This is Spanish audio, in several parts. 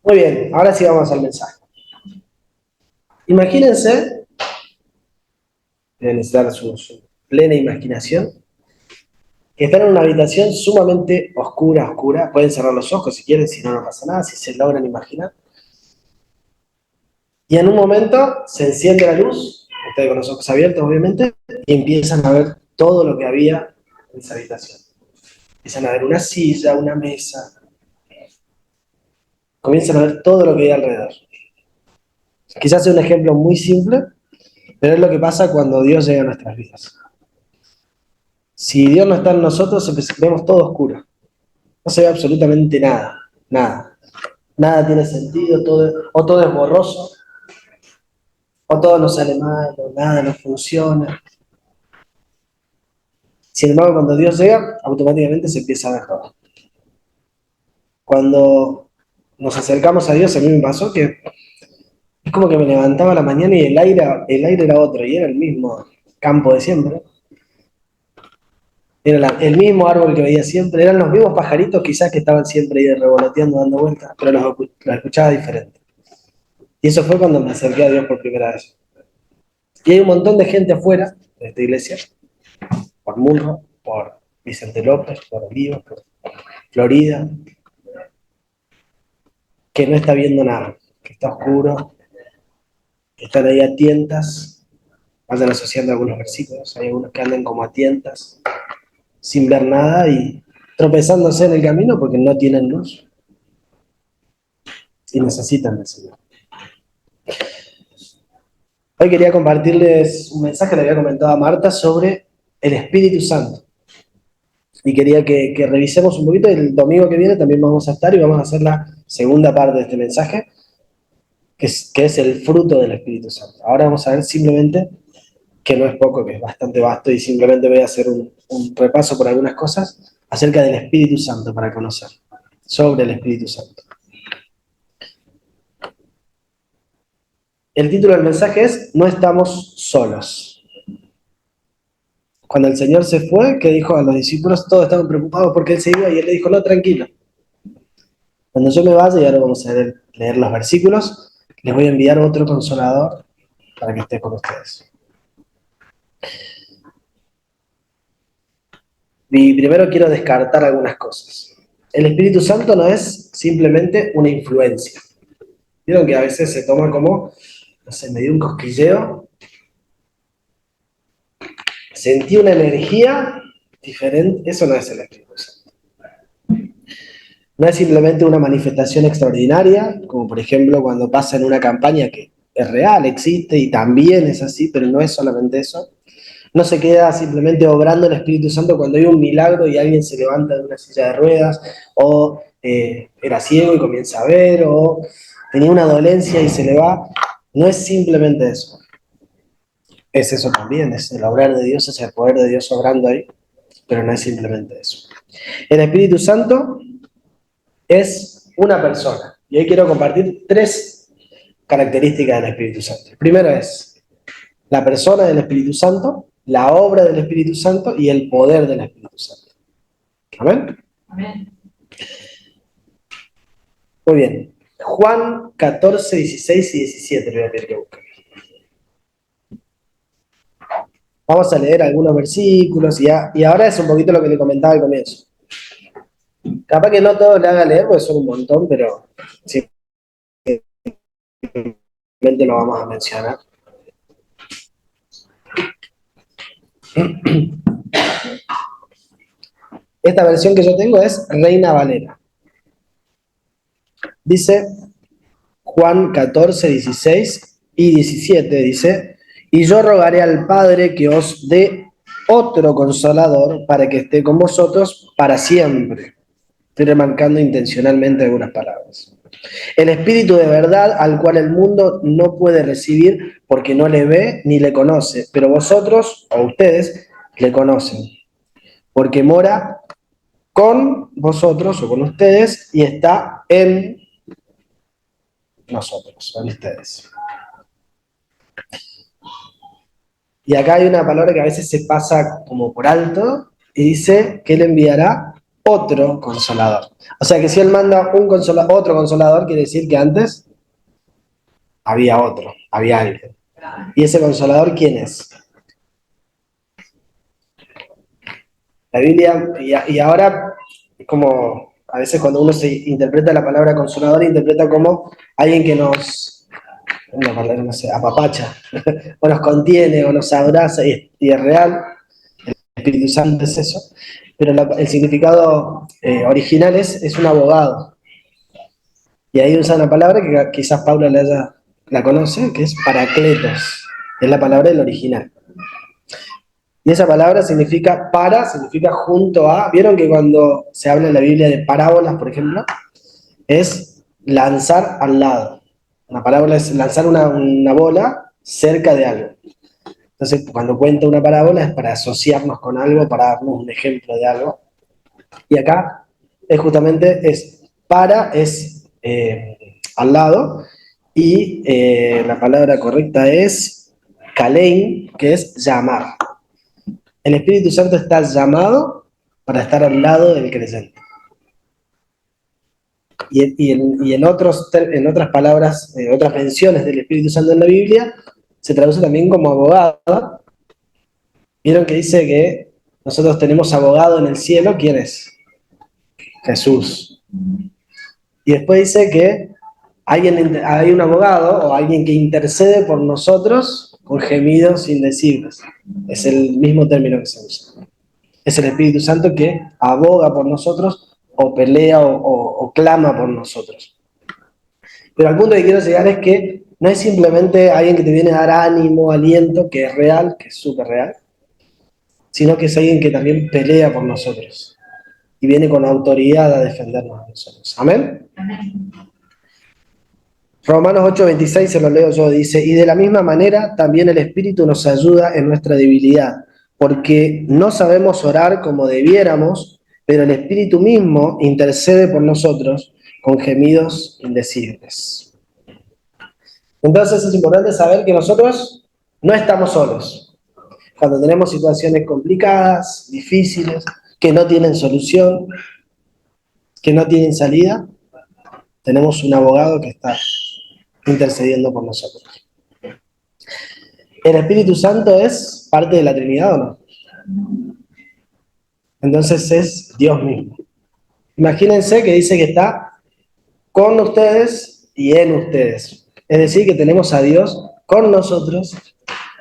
Muy bien, ahora sí vamos al mensaje. Imagínense, deben necesitar su plena imaginación, que están en una habitación sumamente oscura, oscura. Pueden cerrar los ojos si quieren, si no, no pasa nada, si se logran imaginar. Y en un momento se enciende la luz, ustedes con los ojos abiertos, obviamente, y empiezan a ver todo lo que había en esa habitación. Empiezan a ver una silla, una mesa, comienzan a ver todo lo que hay alrededor. Quizás sea un ejemplo muy simple, pero es lo que pasa cuando Dios llega a nuestras vidas. Si Dios no está en nosotros, vemos todo oscuro. No se ve absolutamente nada, nada. Nada tiene sentido, o todo es borroso, o todo nos sale mal, o nada no funciona. Sin embargo, cuando Dios llega, automáticamente se empieza a ver todo. Cuando nos acercamos a Dios, a mí me pasó que es como que me levantaba a la mañana y el aire era otro, y era el mismo campo de siempre. Era el mismo árbol que veía siempre, eran los mismos pajaritos quizás que estaban siempre ahí revoloteando, dando vueltas, pero los escuchaba diferente. Y eso fue cuando me acerqué a Dios por primera vez. Y hay un montón de gente afuera de esta iglesia, por Munro, por Vicente López, por Olivos, por Florida, que no está viendo nada, que está oscuro, que están ahí a tientas, vayan asociando algunos versículos, hay algunos que andan como a tientas, sin ver nada y tropezándose en el camino porque no tienen luz y necesitan del Señor. Hoy quería compartirles un mensaje, le había comentado a Marta, sobre el Espíritu Santo. Y quería que revisemos un poquito. El domingo que viene también vamos a estar y vamos a hacer la segunda parte de este mensaje, que es el fruto del Espíritu Santo. Ahora vamos a ver simplemente, que no es poco, que es bastante vasto, y simplemente voy a hacer un repaso por algunas cosas acerca del Espíritu Santo para conocer, sobre el Espíritu Santo. El título del mensaje es No estamos solos. Cuando el Señor se fue, ¿qué dijo a los discípulos? Todos estaban preocupados porque Él se iba y Él le dijo, no, tranquilo. Cuando yo me vaya, y ahora vamos a leer los versículos, les voy a enviar otro consolador para que esté con ustedes. Y primero quiero descartar algunas cosas. El Espíritu Santo no es simplemente una influencia. Vieron que a veces se toma como, no sé, me dio un cosquilleo, sentí una energía diferente, eso no es el Espíritu Santo. No es simplemente una manifestación extraordinaria, como por ejemplo cuando pasa en una campaña que es real, existe y también es así, pero no es solamente eso. No se queda simplemente obrando el Espíritu Santo cuando hay un milagro y alguien se levanta de una silla de ruedas, o era ciego y comienza a ver, o tenía una dolencia y se le va. No es simplemente eso. Es eso también, es el obrar de Dios, es el poder de Dios obrando ahí, pero no es simplemente eso. El Espíritu Santo es una persona. Y hoy quiero compartir tres características del Espíritu Santo. El primero es la persona del Espíritu Santo, la obra del Espíritu Santo y el poder del Espíritu Santo. ¿Amén? Amén. Muy bien. Juan 14, 16 y 17 le voy a pedir que busquen. Vamos a leer algunos versículos y ahora es un poquito lo que le comentaba al comienzo. Capaz que no todos le haga leer porque son un montón, pero simplemente lo vamos a mencionar. Esta versión que yo tengo es Reina Valera. Dice Juan 14, 16 y 17, dice, y yo rogaré al Padre que os dé otro consolador para que esté con vosotros para siempre. Estoy remarcando intencionalmente algunas palabras. El Espíritu de verdad al cual el mundo no puede recibir porque no le ve ni le conoce, pero vosotros o ustedes le conocen, porque mora con vosotros o con ustedes y está en nosotros, en ustedes. Y acá hay una palabra que a veces se pasa como por alto y dice que Él enviará otro consolador. O sea que si Él manda otro consolador, quiere decir que antes había otro, había alguien. ¿Y ese consolador quién es? La Biblia, y ahora, como a veces cuando uno se interpreta la palabra consolador, interpreta como alguien que nos, una palabra, no sé, apapacha, o nos contiene, o nos abraza, y es real, el Espíritu Santo es eso, pero el significado original es un abogado. Y ahí usa una palabra que quizás Paula la conoce, que es paracletos, es la palabra del original. Y esa palabra significa junto a. ¿Vieron que cuando se habla en la Biblia de parábolas, por ejemplo? Es lanzar al lado. Una parábola es lanzar una bola cerca de algo. Entonces, cuando cuenta una parábola es para asociarnos con algo, para darnos un ejemplo de algo. Y acá es justamente al lado, y la palabra correcta es kalein, que es llamar. El Espíritu Santo está llamado para estar al lado del creyente. Y en otras palabras, otras menciones del Espíritu Santo en la Biblia, se traduce también como abogado. Vieron que dice que nosotros tenemos abogado en el cielo. ¿Quién es? Jesús. Y después dice que hay un abogado o alguien que intercede por nosotros con gemidos indecibles. Es el mismo término que se usa. Es el Espíritu Santo que aboga por nosotros o pelea o clama por nosotros. Pero al punto que quiero llegar es que no es simplemente alguien que te viene a dar ánimo, aliento, que es real, que es súper real, sino que es alguien que también pelea por nosotros y viene con autoridad a defendernos a nosotros. ¿Amén? Amén. Romanos 8:26 se lo leo yo, dice: y de la misma manera también el Espíritu nos ayuda en nuestra debilidad, porque no sabemos orar como debiéramos, pero el Espíritu mismo intercede por nosotros con gemidos indecibles. Entonces es importante saber que nosotros no estamos solos. Cuando tenemos situaciones complicadas, difíciles, que no tienen solución, que no tienen salida, tenemos un abogado que está intercediendo por nosotros. ¿El Espíritu Santo es parte de la Trinidad o no? Entonces es Dios mismo. Imagínense que dice que está con ustedes y en ustedes. Es decir, que tenemos a Dios con nosotros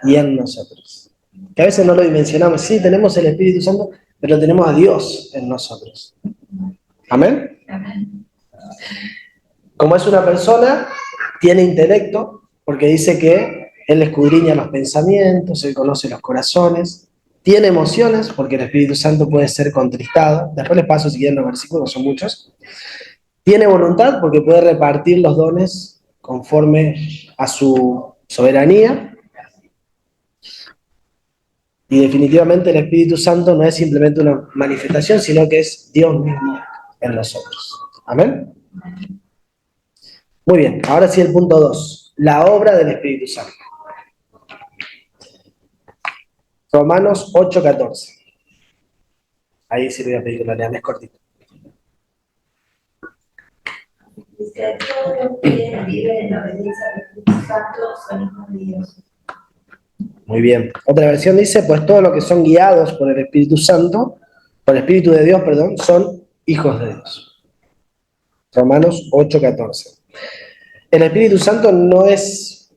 y en nosotros. Que a veces no lo dimensionamos. Sí, tenemos el Espíritu Santo, pero tenemos a Dios en nosotros. ¿Amén? Amén. Como es una persona, tiene intelecto, porque dice que Él escudriña los pensamientos, Él conoce los corazones. Tiene emociones, porque el Espíritu Santo puede ser contristado. Después les paso si quieren los versículos, son muchos. Tiene voluntad, porque puede repartir los dones conforme a su soberanía. Y definitivamente el Espíritu Santo no es simplemente una manifestación, sino que es Dios mismo en nosotros. ¿Amén? Muy bien, ahora sí el punto 2, la obra del Espíritu Santo. Romanos 8:14. Ahí sí le voy a pedir que lo lean, es cortito. Dice: todos los que viven en la obediencia al Espíritu Santo son hijos de Dios. Muy bien. Otra versión dice: pues todos los que son guiados por el Espíritu Santo, por el Espíritu de Dios, perdón, son hijos de Dios. Romanos 8:14. El Espíritu Santo no es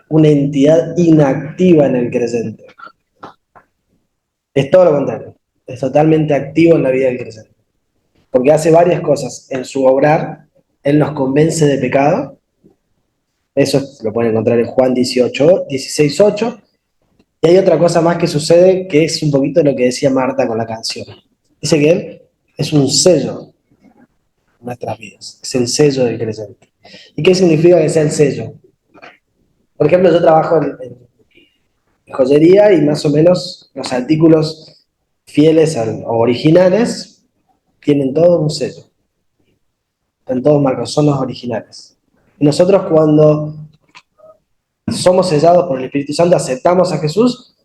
una entidad inactiva en el creyente. Es todo lo contrario. Es totalmente activo en la vida del creyente. Porque hace varias cosas. En su obrar, Él nos convence de pecado. Eso lo pueden encontrar en Juan 16:8. Y hay otra cosa más que sucede, que es un poquito lo que decía Marta con la canción. Dice que Él es un sello en nuestras vidas. Es el sello del creyente. ¿Y qué significa que sea el sello? Por ejemplo, yo trabajo en joyería y más o menos los artículos fieles o originales tienen todo un sello. Están todos marcados, son los originales. Y nosotros cuando somos sellados por el Espíritu Santo, aceptamos a Jesús,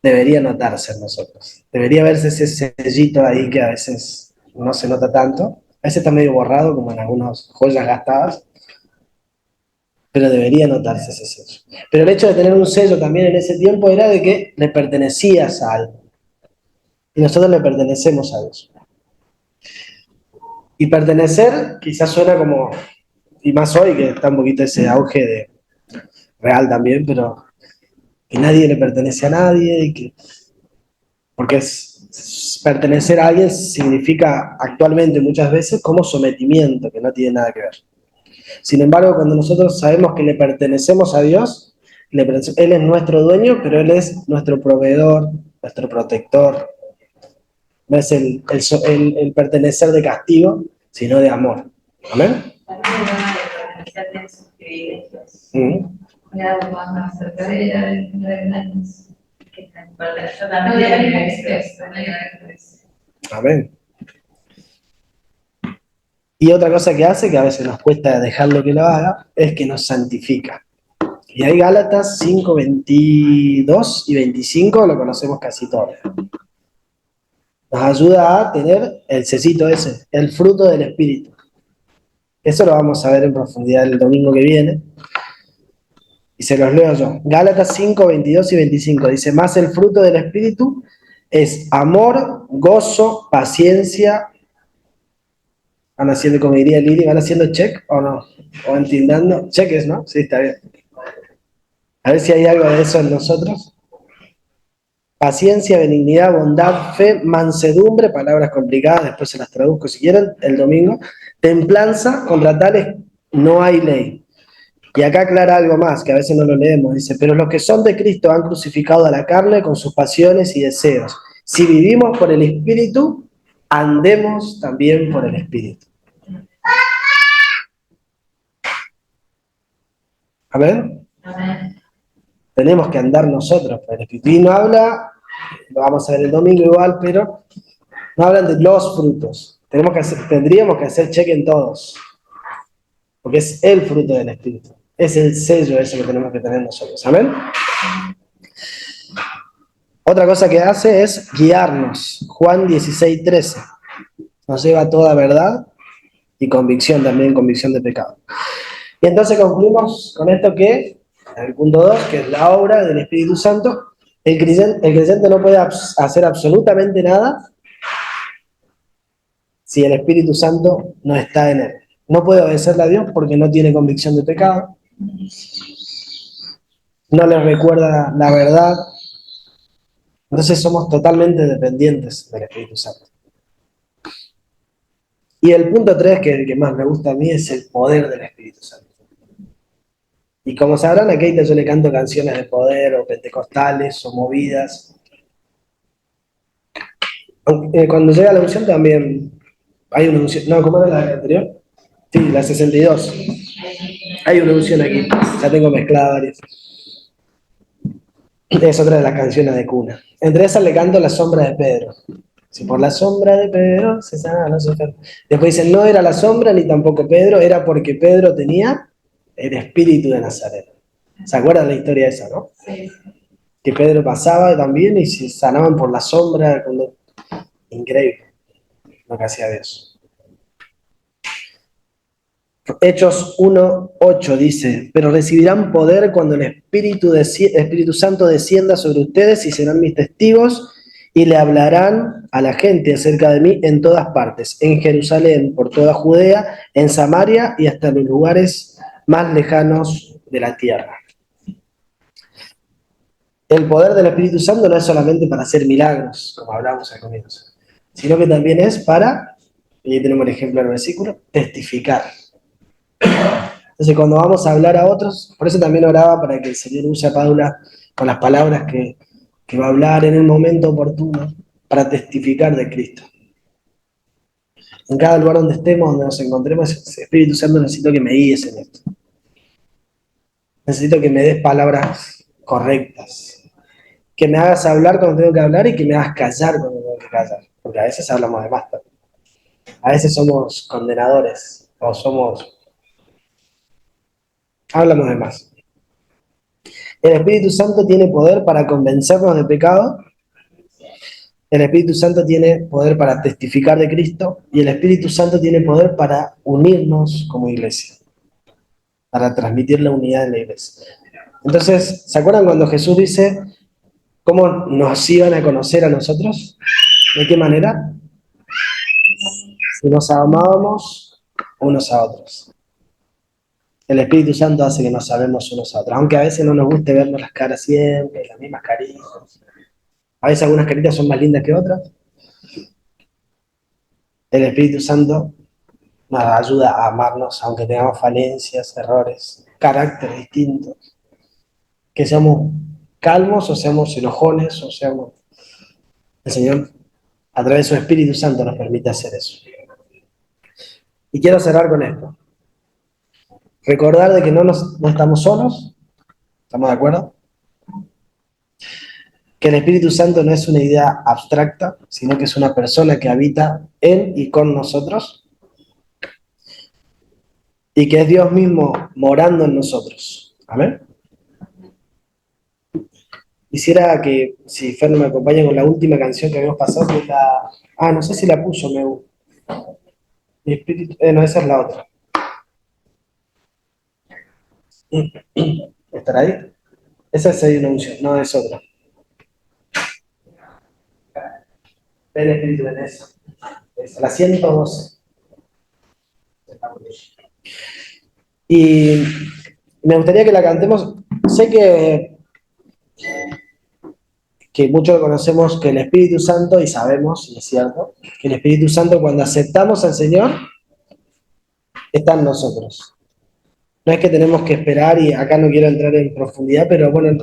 debería notarse en nosotros. Debería verse ese sellito ahí que a veces no se nota tanto. A veces está medio borrado, como en algunas joyas gastadas, pero debería notarse ese sello. Pero el hecho de tener un sello también en ese tiempo era de que le pertenecías a algo. Y nosotros le pertenecemos a Dios. Y pertenecer quizás suena como, y más hoy que está un poquito ese auge de real también, pero que nadie le pertenece a nadie, y que, porque pertenecer a alguien significa actualmente muchas veces como sometimiento, que no tiene nada que ver. Sin embargo, cuando nosotros sabemos que le pertenecemos a Dios, Él es nuestro dueño, pero Él es nuestro proveedor, nuestro protector. No es el pertenecer de castigo, sino de amor. ¿Amén? También van a reconocer de sus privilegios. Mm. Más cerca de que están por yo también Amén. Y otra cosa que hace, que a veces nos cuesta dejarlo que lo haga, es que nos santifica. Y ahí Gálatas 5, 22 y 25 lo conocemos casi todos. Nos ayuda a tener el cecito ese, el fruto del Espíritu. Eso lo vamos a ver en profundidad el domingo que viene. Y se los leo yo. Gálatas 5, 22 y 25. Dice, más el fruto del Espíritu es amor, gozo, paciencia. Van haciendo, como diría Lili, van haciendo check o no. O entindando. Cheques, ¿no? Sí, está bien. A ver si hay algo de eso en nosotros. Paciencia, benignidad, bondad, fe, mansedumbre, palabras complicadas, después se las traduzco si quieren, el domingo. Templanza, contra tales no hay ley. Y acá aclara algo más, que a veces no lo leemos. Dice, pero los que son de Cristo han crucificado a la carne con sus pasiones y deseos. Si vivimos por el Espíritu, andemos también por el Espíritu. ¿Amén? Amén. Tenemos que andar nosotros por el Espíritu. Y no habla, lo vamos a ver el domingo igual, pero no hablan de los frutos. Tendríamos que hacer check en todos. Porque es el fruto del Espíritu. Es el sello ese que tenemos que tener nosotros. ¿Amén? Otra cosa que hace es guiarnos. Juan 16, 13. Nos lleva a toda verdad y convicción también, convicción de pecado. Y entonces concluimos con esto que, en el punto 2, que es la obra del Espíritu Santo. El creyente no puede hacer absolutamente nada si el Espíritu Santo no está en él. No puede obedecerle a Dios porque no tiene convicción de pecado. No le recuerda la verdad. Entonces somos totalmente dependientes del Espíritu Santo. Y el punto 3, que es el que más me gusta a mí, es el poder del Espíritu Santo. Y como sabrán, a Keita yo le canto canciones de poder, o pentecostales, o movidas. Cuando llega la unción también hay una unción. No, ¿cómo era la anterior? Sí, la 62. Hay una unción aquí. Ya tengo mezclada varias. Es otra de las canciones de cuna. Entre esas le canto La sombra de Pedro. Si por la sombra de Pedro se sana los enfermos. Después dicen, no era la sombra ni tampoco Pedro, era porque Pedro tenía el espíritu de Nazaret. ¿Se acuerdan la historia esa, no? Sí. Que Pedro pasaba también y se sanaban por la sombra. Increíble lo que hacía Dios. Hechos 1:8 dice, pero recibirán poder cuando el Espíritu Santo descienda sobre ustedes y serán mis testigos y le hablarán a la gente acerca de mí en todas partes, en Jerusalén, por toda Judea, en Samaria y hasta los lugares más lejanos de la tierra. El poder del Espíritu Santo no es solamente para hacer milagros, como hablamos al comienzo, sino que también es para, y ahí tenemos el ejemplo del versículo, testificar. Entonces, cuando vamos a hablar a otros, por eso también oraba para que el Señor use a Paula con las palabras que va a hablar en el momento oportuno para testificar de Cristo. En cada lugar donde estemos, donde nos encontremos, Espíritu Santo, necesito que me guíes en esto. Necesito que me des palabras correctas. Que me hagas hablar cuando tengo que hablar y que me hagas callar cuando tengo que callar. Porque a veces hablamos de más. A veces somos condenadores o hablamos de más. El Espíritu Santo tiene poder para convencernos de pecado El Espíritu Santo tiene poder para testificar de Cristo y el Espíritu Santo tiene poder para unirnos como iglesia, para transmitir la unidad en la iglesia. Entonces, ¿se acuerdan cuando Jesús dice cómo nos iban a conocer a nosotros? ¿De qué manera? Si nos amábamos unos a otros. El Espíritu Santo hace que nos amemos unos a otros, aunque a veces no nos guste vernos las caras siempre, las mismas caritas. A veces algunas caritas son más lindas que otras. El Espíritu Santo nos ayuda a amarnos, aunque tengamos falencias, errores, caracteres distintos. Que seamos calmos o seamos enojones o seamos... El Señor, a través de su Espíritu Santo, nos permite hacer eso. Y quiero cerrar con esto. Recordar de que no estamos solos, ¿estamos de acuerdo? Que el Espíritu Santo no es una idea abstracta, sino que es una persona que habita en y con nosotros, y que es Dios mismo morando en nosotros. Amén. Quisiera que, si Fer me acompaña con la última canción que habíamos pasado, que es la... Ah, no sé si la puso, Mi espíritu... no, esa es la otra. ¿Estará ahí? Esa es una unción, no es otra. Ven Espíritu, ven eso. Es la 112. Y me gustaría que la cantemos. Sé que muchos conocemos que el Espíritu Santo, y sabemos, y es cierto, que el Espíritu Santo cuando aceptamos al Señor, está en nosotros. No es que tenemos que esperar, y acá no quiero entrar en profundidad, pero bueno,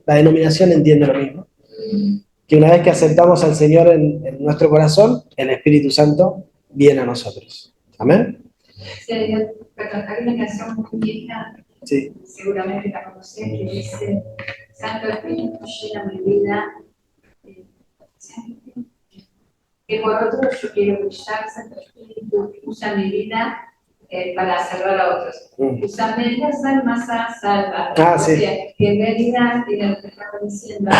la denominación entiende lo mismo. Que una vez que aceptamos al Señor en nuestro corazón, el Espíritu Santo viene a nosotros. ¿Amén? Sí, perdón, hay una canción muy vieja, sí. Seguramente la conocés, que dice: Santo Espíritu llena mi vida, que por otro yo quiero brillar. Santo Espíritu usa mi vida para salvar a otros. Úsame las almas a salvar. Sí. O sea, que en realidad tiene lo que estamos diciendo,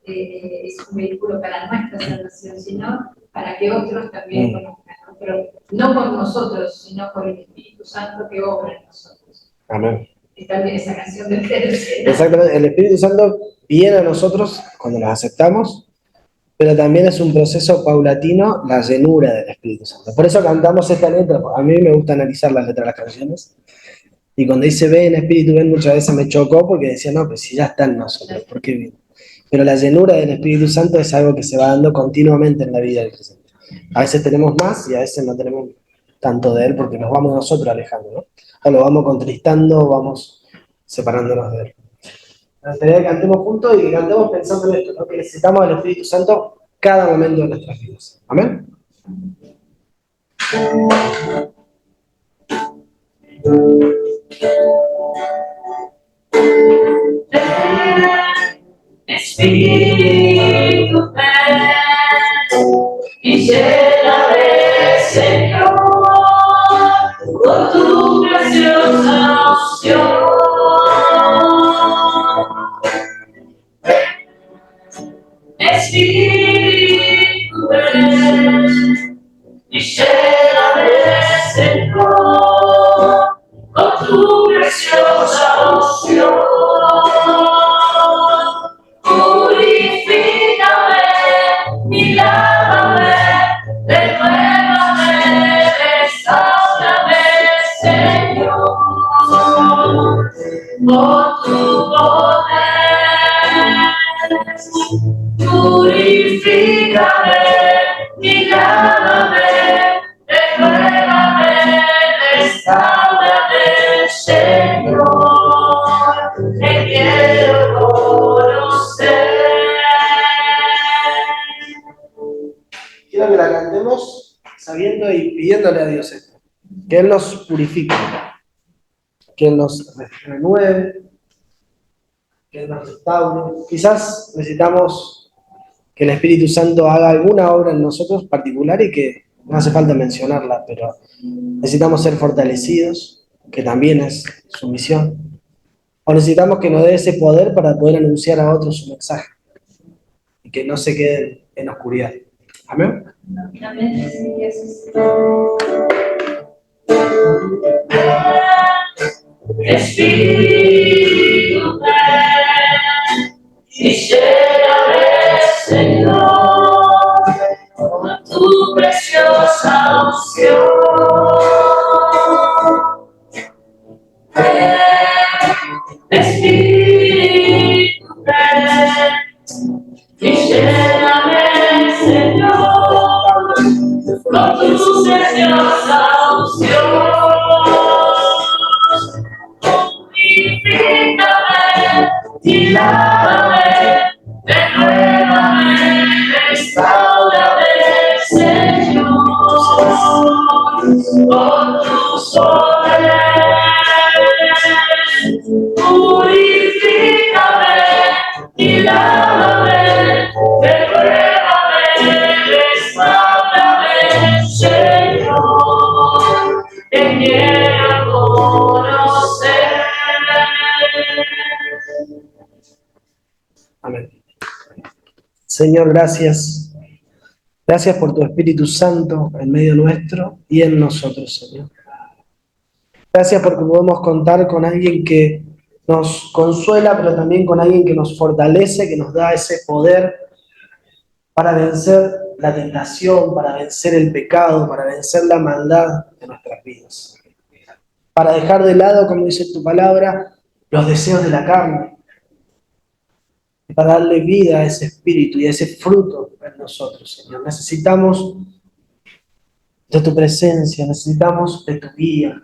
es un vehículo para nuestra salvación, sino para que otros también conozcan, ¿no? Pero no por nosotros, sino por el Espíritu Santo que obra en nosotros. Amén. Y también esa canción del Pedro. Exactamente, el Espíritu Santo viene a nosotros cuando los aceptamos, pero también es un proceso paulatino la llenura del Espíritu Santo. Por eso cantamos esta letra. A mí me gusta analizar las letras de las canciones. Y cuando dice ven Espíritu, ven, muchas veces me chocó porque decía, no, pues si ya está en nosotros, ¿por qué viene? Pero la llenura del Espíritu Santo es algo que se va dando continuamente en la vida del creyente. A veces tenemos más y a veces no tenemos tanto de Él porque nos vamos nosotros alejando, ¿no? O lo vamos contristando, vamos separándonos de Él. Me gustaría que cantemos juntos y que cantemos pensando en esto, ¿no? Que necesitamos al Espíritu Santo cada momento de nuestras vidas. ¿Amén? Espíritu, ven y lléname, Señor, con tu preciosa unción. Espíritu, ven y lléname, Señor, con tu preciosa unción. Purifícame y lávame, renuévame, restáurame, Señor, con tu poder. Purifícame y lávame, renuévame, restáurame, Señor, te quiero conocer. Quiero que la cantemos sabiendo y pidiéndole a Dios esto, que Él nos purifique, que Él nos renueve, que Él nos restaure. Quizás necesitamos que el Espíritu Santo haga alguna obra en nosotros particular y que no hace falta mencionarla, pero necesitamos ser fortalecidos, que también es su misión. O necesitamos que nos dé ese poder para poder anunciar a otros su mensaje y que no se queden en oscuridad. Amén. Amén. Sí, así es. Espíritu ven y lléname, Señor, con tu preciosa unción. Espíritu ven y lléname, Señor, con tu preciosa unción. Purifícame y lávame, renuévame, restaurame, Señor, con tu poder. Purifícame y lávame, renuévame, restaurame, Señor, te quiero conocer. Amén. Señor, gracias. Gracias por tu Espíritu Santo en medio nuestro y en nosotros, Señor. Gracias porque podemos contar con alguien que nos consuela, pero también con alguien que nos fortalece, que nos da ese poder para vencer la tentación, para vencer el pecado, para vencer la maldad de nuestras vidas. Para dejar de lado, como dice tu palabra, los deseos de la carne. Y para darle vida a ese espíritu y a ese fruto en nosotros, Señor. Necesitamos de tu presencia, necesitamos de tu guía.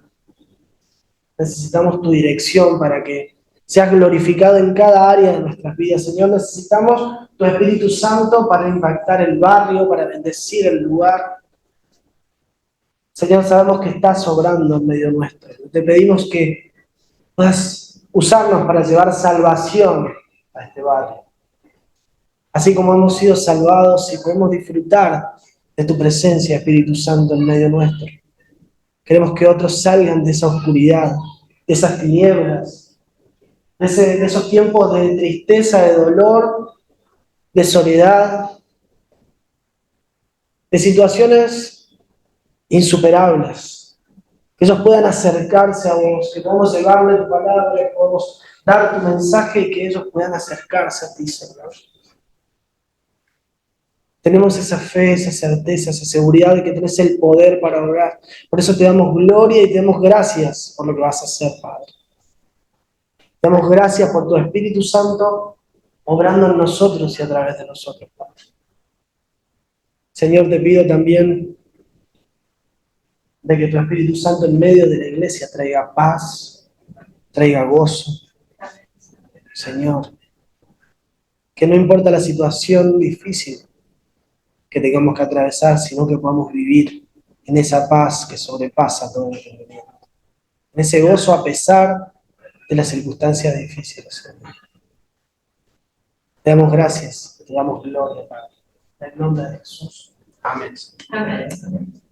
Necesitamos tu dirección para que seas glorificado en cada área de nuestras vidas. Señor, necesitamos tu Espíritu Santo para impactar el barrio, para bendecir el lugar. Señor, sabemos que estás obrando en medio nuestro. Te pedimos que puedas usarnos para llevar salvación a este barrio. Así como hemos sido salvados y podemos disfrutar de tu presencia, Espíritu Santo, en medio nuestro. Queremos que otros salgan de esa oscuridad, de esas tinieblas, de esos tiempos de tristeza, de dolor, de soledad, de situaciones insuperables. Que ellos puedan acercarse a vos, que podamos llevarle tu palabra, que podamos dar tu mensaje y que ellos puedan acercarse a ti, Señor. Tenemos esa fe, esa certeza, esa seguridad de que tenés el poder para obrar. Por eso te damos gloria y te damos gracias por lo que vas a hacer, Padre. Te damos gracias por tu Espíritu Santo obrando en nosotros y a través de nosotros, Padre. Señor, te pido también de que tu Espíritu Santo en medio de la iglesia traiga paz, traiga gozo. Señor, que no importa la situación difícil que tengamos que atravesar, sino que podamos vivir en esa paz que sobrepasa todo entendimiento. En ese gozo a pesar de las circunstancias difíciles, Señor. Te damos gracias, te damos gloria, Padre. En el nombre de Jesús. Amén. Amén.